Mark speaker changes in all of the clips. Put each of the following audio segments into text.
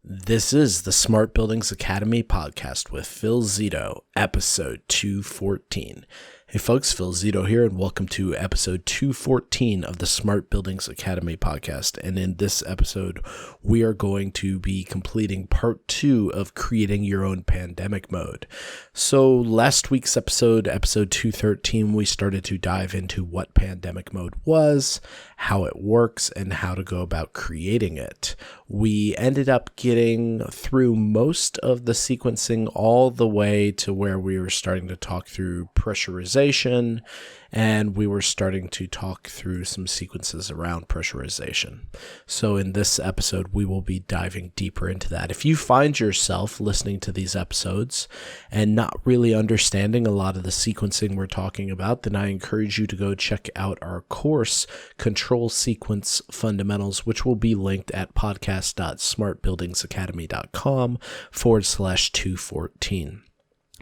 Speaker 1: This is the Smart Buildings Academy podcast with Phil Zito, episode 214. Hey folks, Phil Zito here, and welcome to episode 214 of the Smart Buildings Academy podcast. And in this episode, we are going to be completing part 2 of creating your own pandemic mode. So last week's episode 213, we started to dive into what pandemic mode was, how it works, and how to go about creating it. We ended up getting through most of the sequencing all the way to where we were starting to talk through pressurization, and we were starting to talk through some sequences around pressurization. So in this episode, we will be diving deeper into that. If you find yourself listening to these episodes and not really understanding a lot of the sequencing we're talking about, then I encourage you to go check out our course, Control Sequence Fundamentals, which will be linked at podcast.smartbuildingsacademy.com/214.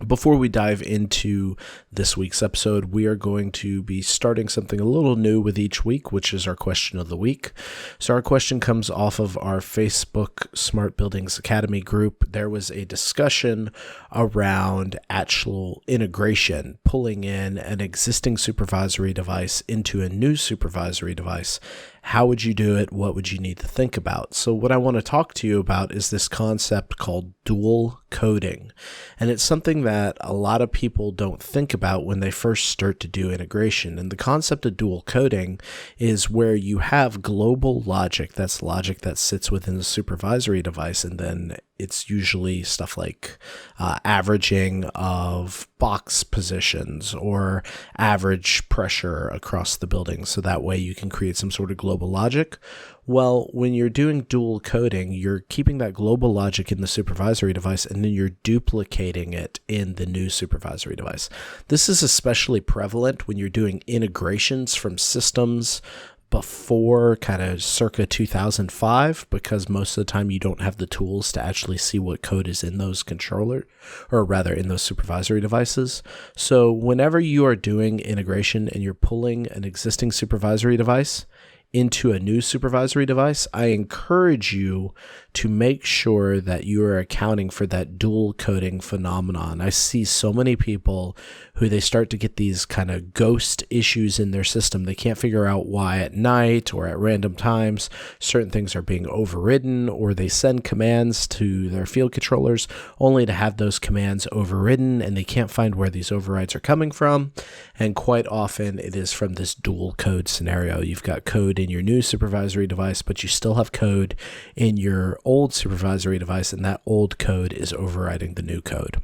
Speaker 1: Before we dive into this week's episode, we are going to be starting something a little new with each week, which is our question of the week. So our question comes off of our Facebook Smart Buildings Academy group. There was a discussion around actual integration, pulling in an existing supervisory device into a new supervisory device. How would you do it? What would you need to think about? So what I want to talk to you about is this concept called dual coding. And it's something that a lot of people don't think about when they first start to do integration. And the concept of dual coding is where you have global logic. That's logic that sits within the supervisory device. And then it's usually stuff like averaging of box positions or average pressure across the building. So that way you can create some sort of global logic. Well, when you're doing dual coding, you're keeping that global logic in the supervisory device and then you're duplicating it in the new supervisory device. This is especially prevalent when you're doing integrations from systems before kind of circa 2005, because most of the time you don't have the tools to actually see what code is in those controller, or rather in those supervisory devices. So whenever you are doing integration and you're pulling an existing supervisory device into a new supervisory device, I encourage you to make sure that you are accounting for that dual coding phenomenon. I see so many people who they start to get these kind of ghost issues in their system. They can't figure out why at night or at random times certain things are being overridden, or they send commands to their field controllers only to have those commands overridden, and they can't find where these overrides are coming from. And quite often it is from this dual code scenario. You've got code in your new supervisory device, but you still have code in your old supervisory device, and that old code is overriding the new code.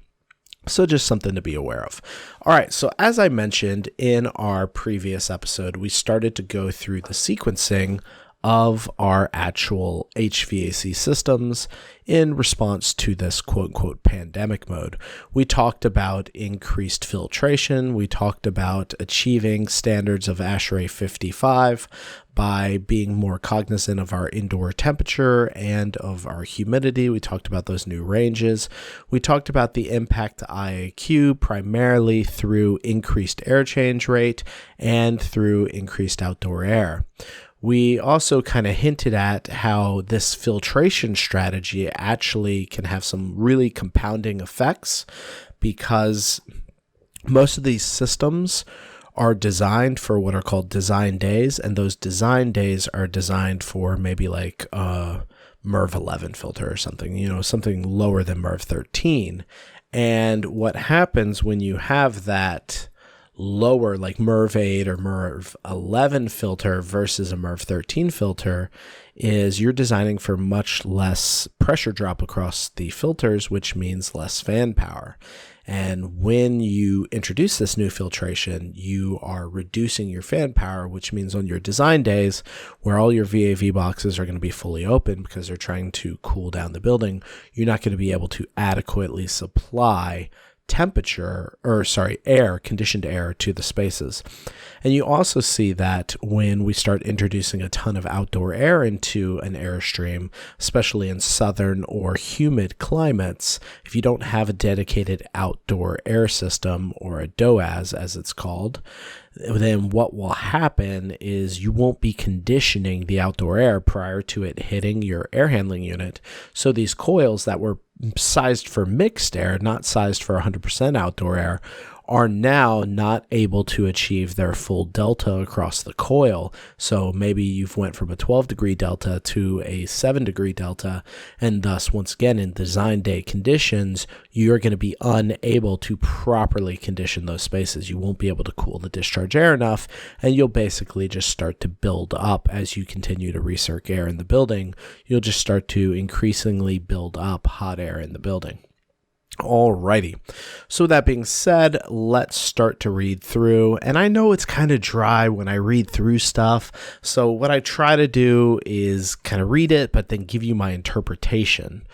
Speaker 1: So just something to be aware of. All right, so as I mentioned in our previous episode, we started to go through the sequencing of our actual HVAC systems in response to this quote-unquote pandemic mode. We talked about increased filtration. We talked about achieving standards of ASHRAE 55 by being more cognizant of our indoor temperature and of our humidity. We talked about those new ranges. We talked about the impact to IAQ primarily through increased air change rate and through increased outdoor air. We also kind of hinted at how this filtration strategy actually can have some really compounding effects, because most of these systems are designed for what are called design days, and those design days are designed for maybe like a MERV 11 filter or something, something lower than MERV 13. And what happens when you have that lower, like MERV 8 or MERV 11 filter versus a MERV 13 filter, is you're designing for much less pressure drop across the filters, which means less fan power. And when you introduce this new filtration, you are reducing your fan power, which means on your design days, where all your VAV boxes are going to be fully open because they're trying to cool down the building, you're not going to be able to adequately supply air, conditioned air to the spaces. And you also see that when we start introducing a ton of outdoor air into an airstream, especially in southern or humid climates, if you don't have a dedicated outdoor air system, or a DOAS as it's called, then what will happen is you won't be conditioning the outdoor air prior to it hitting your air handling unit. So these coils that were sized for mixed air, not sized for 100% outdoor air, are now not able to achieve their full delta across the coil. So maybe you've went from a 12-degree delta to a 7-degree delta, and thus, once again, in design day conditions, you're going to be unable to properly condition those spaces. You won't be able to cool the discharge air enough, and you'll basically just start to build up as you continue to recirc air in the building. You'll just start to increasingly build up hot air in the building. Alrighty, so that being said, let's start to read through. And I know it's kind of dry when I read through stuff, so what I try to do is kind of read it, but then give you my interpretation.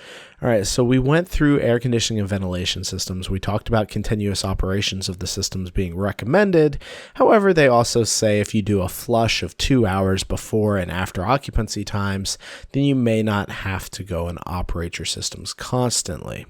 Speaker 1: All right, so we went through air conditioning and ventilation systems. We talked about continuous operations of the systems being recommended. However, they also say if you do a flush of 2 hours before and after occupancy times, then you may not have to go and operate your systems constantly.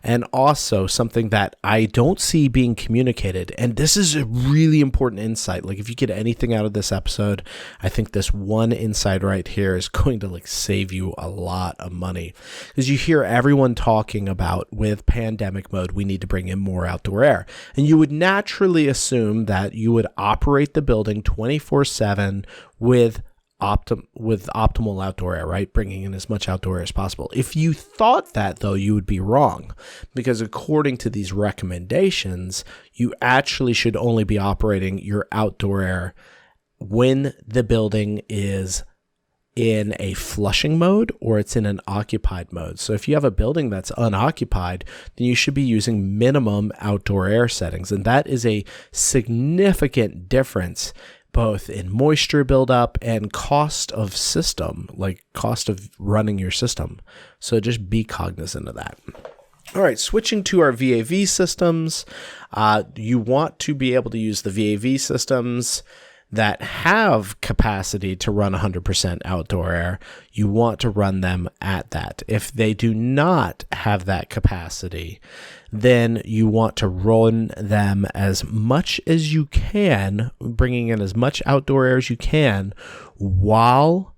Speaker 1: And also something that I don't see being communicated, and this is a really important insight. Like if you get anything out of this episode, I think this one insight right here is going to save you a lot of money, because you hear everyone talking about with pandemic mode, we need to bring in more outdoor air. And you would naturally assume that you would operate the building 24/7 with optimal outdoor air, right? Bringing in as much outdoor air as possible. If you thought that, though, you would be wrong, because according to these recommendations, you actually should only be operating your outdoor air when the building is in a flushing mode or it's in an occupied mode. So if you have a building that's unoccupied, then you should be using minimum outdoor air settings. And that is a significant difference both in moisture buildup and cost of system, like cost of running your system. So just be cognizant of that. All right, switching to our VAV systems, you want to be able to use the VAV systems that have capacity to run 100% outdoor air. You want to run them at that. If they do not have that capacity, then you want to run them as much as you can, bringing in as much outdoor air as you can while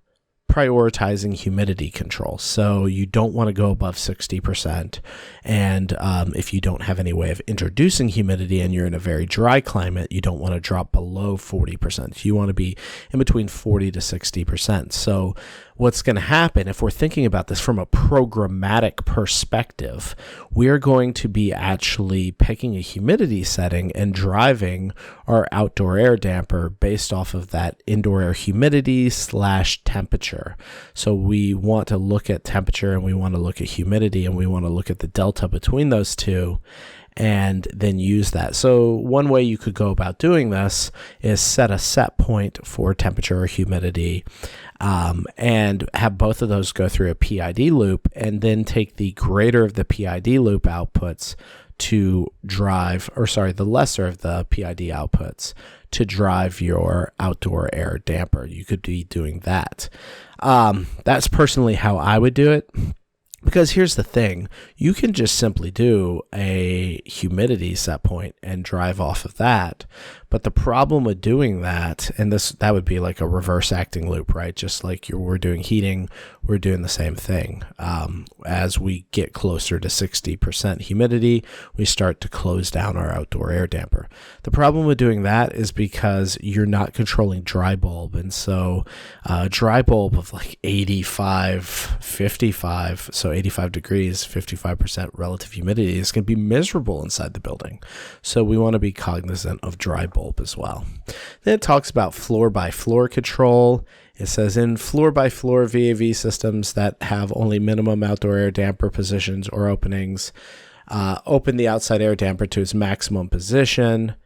Speaker 1: prioritizing humidity control. So you don't want to go above 60%. And if you don't have any way of introducing humidity and you're in a very dry climate, you don't want to drop below 40%. You want to be in between 40 to 60%. So what's going to happen, if we're thinking about this from a programmatic perspective, we're going to be actually picking a humidity setting and driving our outdoor air damper based off of that indoor air humidity / temperature. So we want to look at temperature and we want to look at humidity and we want to look at the delta between those two and then use that. So one way you could go about doing this is set a set point for temperature or humidity, and have both of those go through a PID loop, and then take the greater of the PID loop outputs to drive, the lesser of the PID outputs to drive your outdoor air damper. You could be doing that. That's personally how I would do it. Because here's the thing, you can just simply do a humidity set point and drive off of that. But the problem with doing that, and that would be like a reverse acting loop, right? Just like we're doing heating, we're doing the same thing. As we get closer to 60% humidity, we start to close down our outdoor air damper. The problem with doing that is because you're not controlling dry bulb. And so dry bulb of like 85, 55, so 85 degrees, 55% relative humidity is going to be miserable inside the building. So we want to be cognizant of dry bulb as well. Then it talks about floor by floor control. It says in floor by floor VAV systems that have only minimum outdoor air damper positions or openings, open the outside air damper to its maximum position.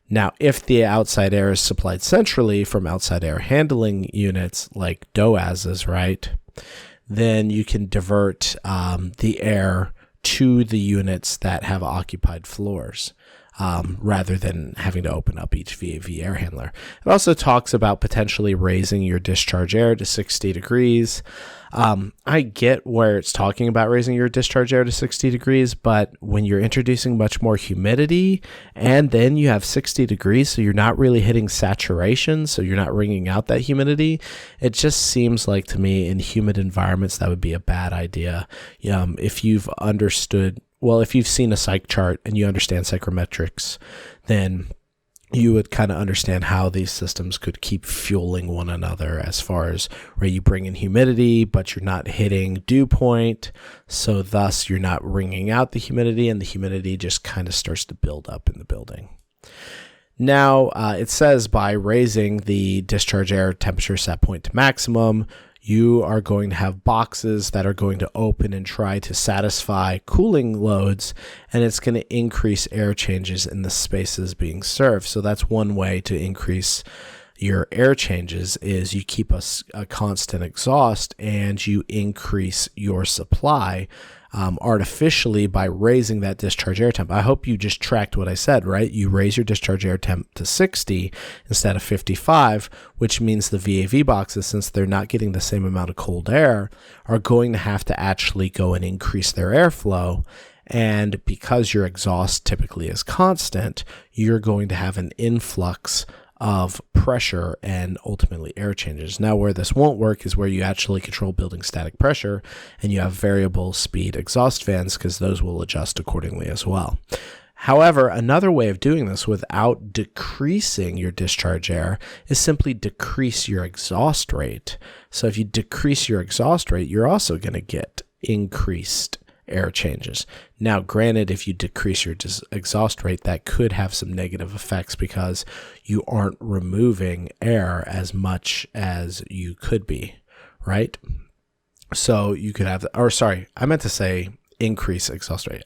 Speaker 1: Now, if the outside air is supplied centrally from outside air handling units like DOASs, right, then you can divert the air to the units that have occupied floors. rather than having to open up each VAV air handler. It also talks about potentially raising your discharge air to 60 degrees. I get where it's talking about raising your discharge air to 60 degrees, but when you're introducing much more humidity and then you have 60 degrees, so you're not really hitting saturation, so you're not wringing out that humidity, it just seems like to me in humid environments that would be a bad idea. If you've seen a psych chart and you understand psychrometrics, then you would kind of understand how these systems could keep fueling one another as far as where you bring in humidity, but you're not hitting dew point. So thus you're not wringing out the humidity, and the humidity just kind of starts to build up in the building. Now, it says by raising the discharge air temperature set point to maximum, you are going to have boxes that are going to open and try to satisfy cooling loads, and it's going to increase air changes in the spaces being served. So that's one way to increase your air changes is you keep a constant exhaust and you increase your supply artificially by raising that discharge air temp. I hope you just tracked what I said, right? You raise your discharge air temp to 60 instead of 55, which means the VAV boxes, since they're not getting the same amount of cold air, are going to have to actually go and increase their airflow. And because your exhaust typically is constant, you're going to have an influx of pressure and ultimately air changes. Now, where this won't work is where you actually control building static pressure and you have variable speed exhaust fans, because those will adjust accordingly as well. However, another way of doing this without decreasing your discharge air is simply decrease your exhaust rate. So if you decrease your exhaust rate, you're also going to get increased air changes. Now, granted, if you decrease your exhaust rate, that could have some negative effects because you aren't removing air as much as you could be, right? So you could have, I meant to say increase exhaust rate.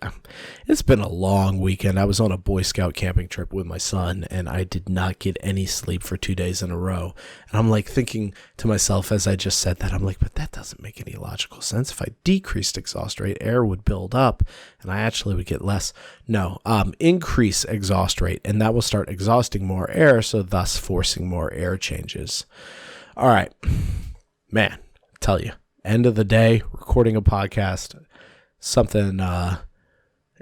Speaker 1: It's been a long weekend. I was on a Boy Scout camping trip with my son, and I did not get any sleep for 2 days in a row. And I'm like thinking to myself as I just said that, I'm like, but that doesn't make any logical sense. If I decreased exhaust rate, air would build up and I actually would get less. No, increase exhaust rate, and that will start exhausting more air, so thus forcing more air changes. All right, man, I tell you, end of the day, recording a podcast, something,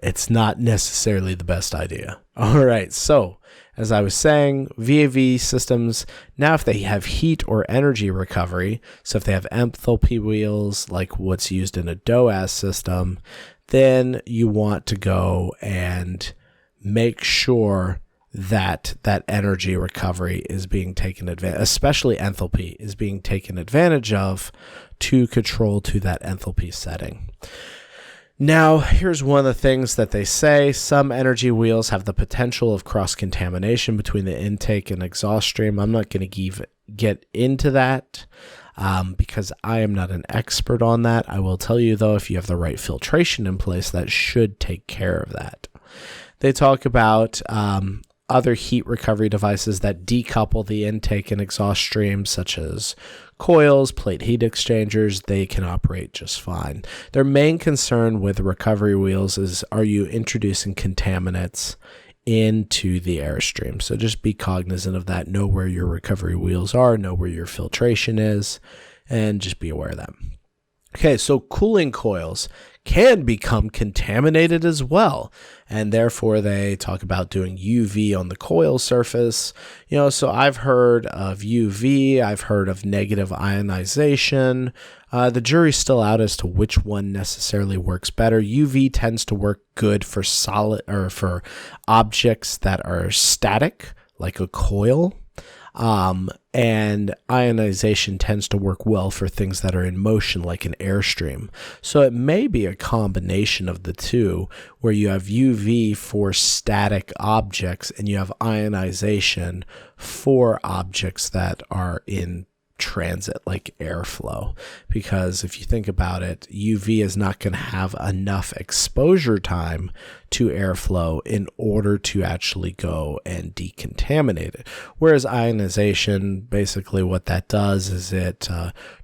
Speaker 1: it's not necessarily the best idea. All right, so as I was saying, VAV systems, now if they have heat or energy recovery, so if they have enthalpy wheels like what's used in a DOAS system, then you want to go and make sure that that energy recovery is being taken advantage, especially enthalpy, is being taken advantage of to control to that enthalpy setting. Now, here's one of the things that they say. Some energy wheels have the potential of cross-contamination between the intake and exhaust stream. I'm not going to get into that because I am not an expert on that. I will tell you, though, if you have the right filtration in place, that should take care of that. They talk about other heat recovery devices that decouple the intake and exhaust streams, such as coils, plate heat exchangers. They can operate just fine. Their main concern with recovery wheels is, are you introducing contaminants into the airstream? So just be cognizant of that. Know where your recovery wheels are, know where your filtration is, and just be aware of that. Okay, so cooling coils can become contaminated as well, and therefore they talk about doing UV on the coil surface. So I've heard of UV, I've heard of negative ionization. The jury's still out as to which one necessarily works better. UV tends to work good for solid or for objects that are static, like a coil. And ionization tends to work well for things that are in motion, like an airstream. So it may be a combination of the two, where you have UV for static objects and you have ionization for objects that are in transit, like airflow. Because if you think about it, UV is not going to have enough exposure time to airflow in order to actually go and decontaminate it. Whereas ionization, basically what that does is it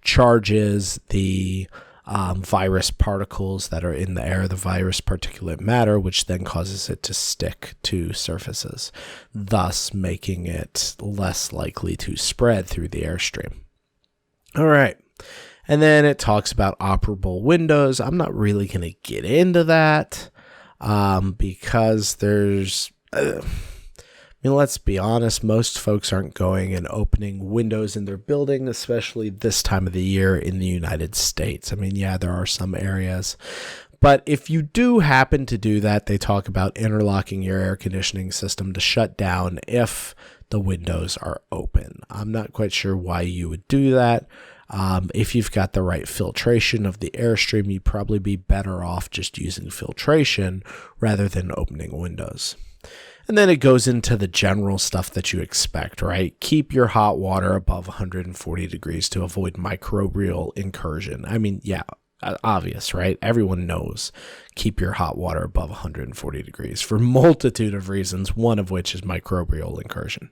Speaker 1: charges the virus particles that are in the air, the virus particulate matter, which then causes it to stick to surfaces, thus making it less likely to spread through the airstream. All right. And then it talks about operable windows. I'm not really going to get into that because there's... let's be honest, most folks aren't going and opening windows in their building, especially this time of the year in the United States. There are some areas. But if you do happen to do that, they talk about interlocking your air conditioning system to shut down if the windows are open. I'm not quite sure why you would do that. If you've got the right filtration of the airstream, you'd probably be better off just using filtration rather than opening windows. And then it goes into the general stuff that you expect, right? Keep your hot water above 140 degrees to avoid microbial incursion. Obvious, right? Everyone knows keep your hot water above 140 degrees for a multitude of reasons, one of which is microbial incursion.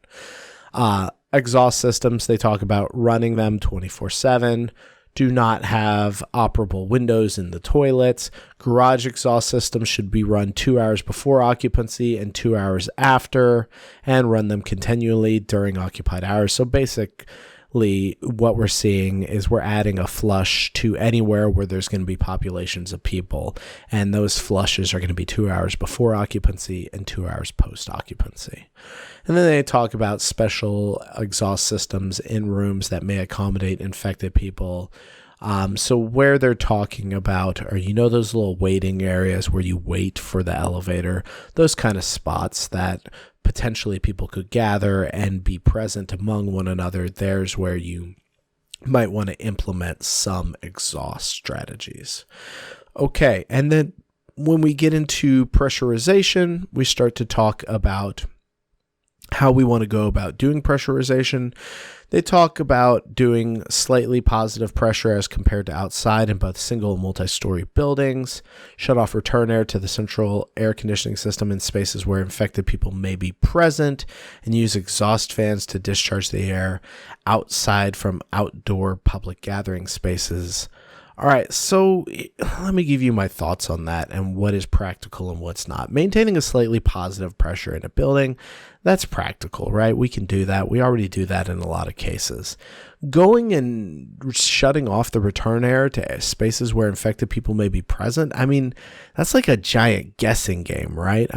Speaker 1: Exhaust systems, they talk about running them 24/7. Do not have operable windows in the toilets. Garage exhaust systems should be run 2 hours before occupancy and 2 hours after, and run them continually during occupied hours. So basically, what we're seeing is we're adding a flush to anywhere where there's going to be populations of people, and those flushes are going to be 2 hours before occupancy and 2 hours post occupancy. And then they talk about special exhaust systems in rooms that may accommodate infected people. So where they're talking about are, those little waiting areas where you wait for the elevator, those kind of spots that potentially people could gather and be present among one another. There's where you might want to implement some exhaust strategies. Okay, and then when we get into pressurization, we start to talk about how we want to go about doing pressurization. They talk about doing slightly positive pressure as compared to outside in both single and multi-story buildings, shut off return air to the central air conditioning system in spaces where infected people may be present, and use exhaust fans to discharge the air outside from outdoor public gathering spaces. All right, so let me give you my thoughts on that and what is practical and what's not. Maintaining a slightly positive pressure in a building, that's practical, right? We can do that. We already do that in a lot of cases. Going and shutting off the return air to spaces where infected people may be present, that's like a giant guessing game, right?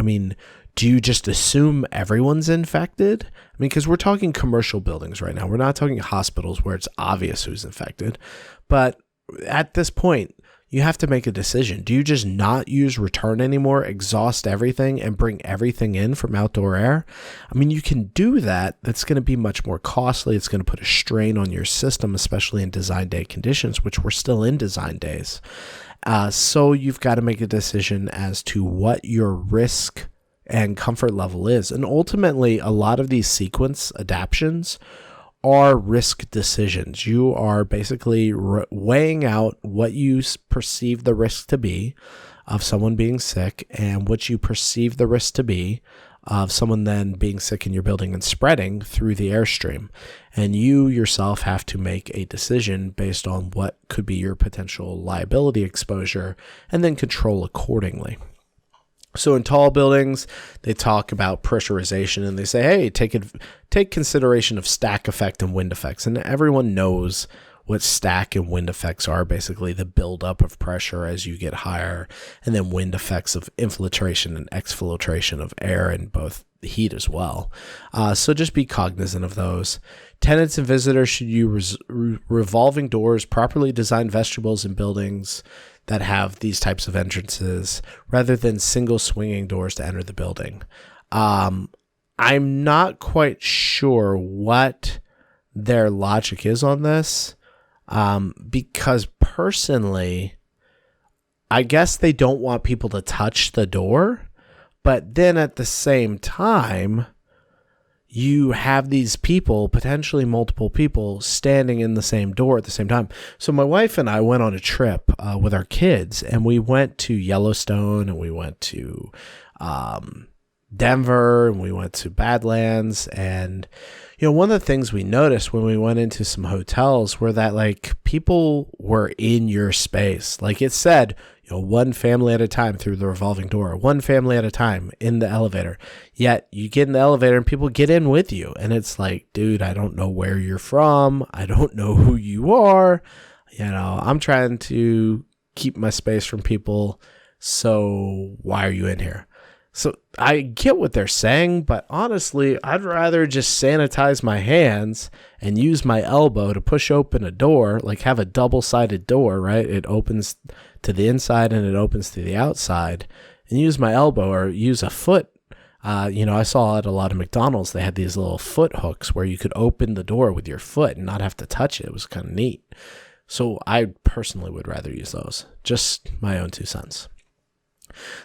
Speaker 1: Do you just assume everyone's infected? Because we're talking commercial buildings right now. We're not talking hospitals where it's obvious who's infected. But at this point, you have to make a decision. Do you just not use return anymore, exhaust everything, and bring everything in from outdoor air? You can do that. That's going to be much more costly. It's going to put a strain on your system, especially in design day conditions, which we're still in design days. So you've got to make a decision as to what your risk and comfort level is. And ultimately, a lot of these sequence adaptions are risk decisions. You are basically weighing out what you perceive the risk to be of someone being sick and what you perceive the risk to be of someone then being sick in your building and spreading through the airstream. And you yourself have to make a decision based on what could be your potential liability exposure and then control accordingly. So in tall buildings, they talk about pressurization and they say, hey, take consideration of stack effect and wind effects. And everyone knows what stack and wind effects are, basically the buildup of pressure as you get higher, and then wind effects of infiltration and exfiltration of air and both the heat as well. So just be cognizant of those. Tenants and visitors should use revolving doors, properly designed vestibules in buildings that have these types of entrances rather than single swinging doors to enter the building. I'm not quite sure what their logic is on this, because personally, I guess they don't want people to touch the door, but then at the same time, you have these people, potentially multiple people, standing in the same door at the same time. So my wife and I went on a trip with our kids, and we went to Yellowstone, and we went to Denver and we went to Badlands. And, one of the things we noticed when we went into some hotels were that like people were in your space. Like it said, one family at a time through the revolving door, one family at a time in the elevator. Yet you get in the elevator and people get in with you. And it's like, dude, I don't know where you're from. I don't know who you are. I'm trying to keep my space from people. So why are you in here? So I get what they're saying, but honestly, I'd rather just sanitize my hands and use my elbow to push open a door, like have a double-sided door, right? It opens to the inside and it opens to the outside, and use my elbow or use a foot. I saw at a lot of McDonald's, they had these little foot hooks where you could open the door with your foot and not have to touch it. It was kind of neat. So I personally would rather use those. Just my own 2 cents.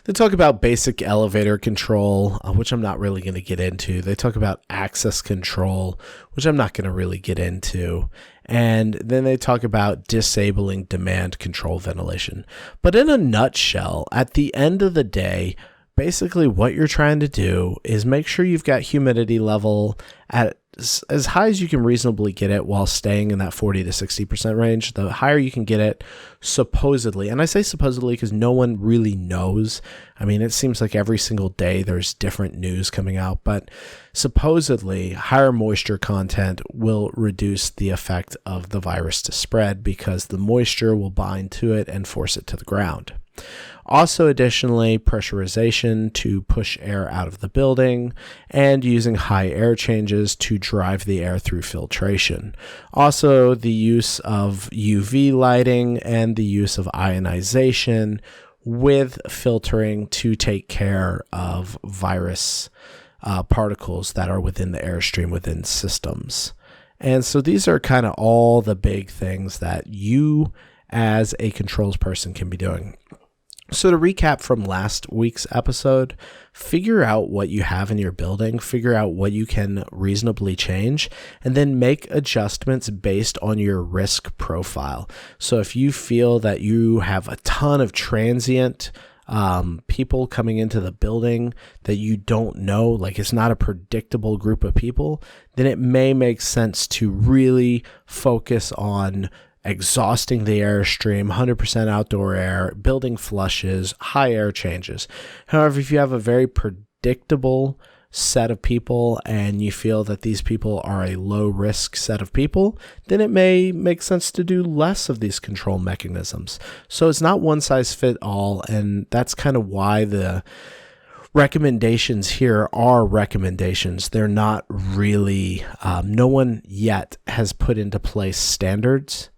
Speaker 1: They talk about basic elevator control, which I'm not really going to get into. They talk about access control, which I'm not going to really get into. And then they talk about disabling demand control ventilation. But in a nutshell, at the end of the day, basically what you're trying to do is make sure you've got humidity level at as high as you can reasonably get it while staying in that 40 to 60% range. The higher you can get it, supposedly, and I say supposedly because no one really knows. I mean, it seems like every single day there's different news coming out, but supposedly higher moisture content will reduce the effect of the virus to spread because the moisture will bind to it and force it to the ground. Also, additionally, pressurization to push air out of the building and using high air changes to drive the air through filtration. Also, the use of UV lighting and the use of ionization with filtering to take care of virus particles that are within the airstream within systems. And so these are kind of all the big things that you as a controls person can be doing. So to recap from last week's episode, figure out what you have in your building, figure out what you can reasonably change, and then make adjustments based on your risk profile. So if you feel that you have a ton of transient people coming into the building that you don't know, like it's not a predictable group of people, then it may make sense to really focus on exhausting the airstream, 100% outdoor air, building flushes, high air changes. However, if you have a very predictable set of people and you feel that these people are a low risk set of people, then it may make sense to do less of these control mechanisms. So it's not one size fit all, and that's kind of why the recommendations here are recommendations. They're not really, no one yet has put into place standards.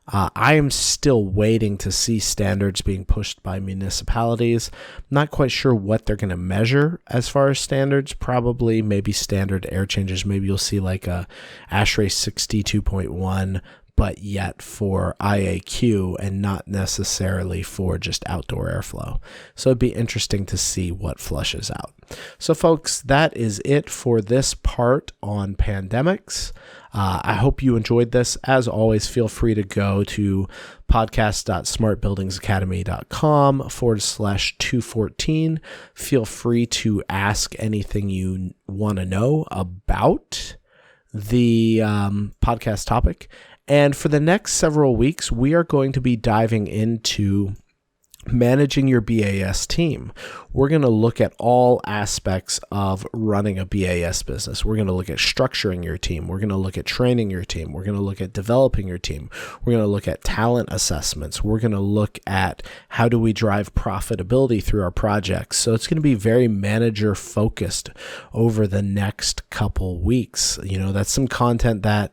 Speaker 1: I am still waiting to see standards being pushed by municipalities. I'm not quite sure what they're going to measure as far as standards. Probably maybe standard air changes. Maybe you'll see like a ASHRAE 62.1, but yet for IAQ and not necessarily for just outdoor airflow. So it'd be interesting to see what flushes out. So folks, that is it for this part on pandemics. I hope you enjoyed this. As always, feel free to go to podcast.smartbuildingsacademy.com/214. Feel free to ask anything you want to know about the podcast topic. And for the next several weeks, we are going to be diving into managing your BAS team. We're going to look at all aspects of running a BAS business. We're going to look at structuring your team. We're going to look at training your team. We're going to look at developing your team. We're going to look at talent assessments. We're going to look at how do we drive profitability through our projects. So it's going to be very manager focused over the next couple weeks. That's some content that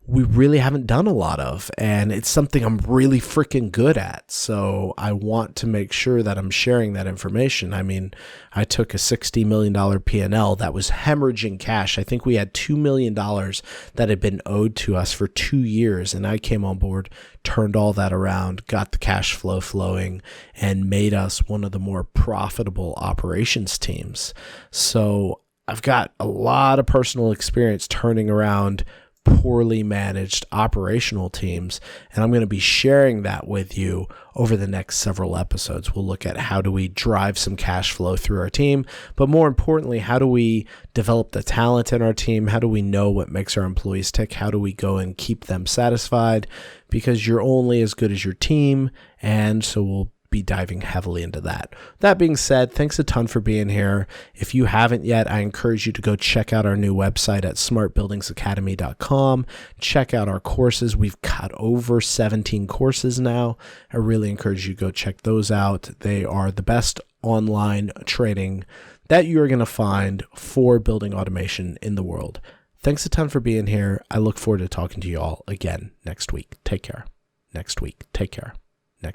Speaker 1: we really haven't done a lot of, and it's something I'm really freaking good at. So I want to make sure that I'm sharing that information. I mean, I took a $60 million P&L that was hemorrhaging cash. I think we had $2 million that had been owed to us for 2 years, and I came on board, turned all that around, got the cash flow flowing, and made us one of the more profitable operations teams. So I've got a lot of personal experience turning around poorly managed operational teams. And I'm going to be sharing that with you over the next several episodes. We'll look at how do we drive some cash flow through our team, but more importantly, how do we develop the talent in our team? How do we know what makes our employees tick? How do we go and keep them satisfied? Because you're only as good as your team. And so we'll be diving heavily into that. That being said, thanks a ton for being here. If you haven't yet, I encourage you to go check out our new website at smartbuildingsacademy.com. Check out our courses. We've got over 17 courses now. I really encourage you to go check those out. They are the best online training that you're going to find for building automation in the world. Thanks a ton for being here. I look forward to talking to you all again next week. Take care.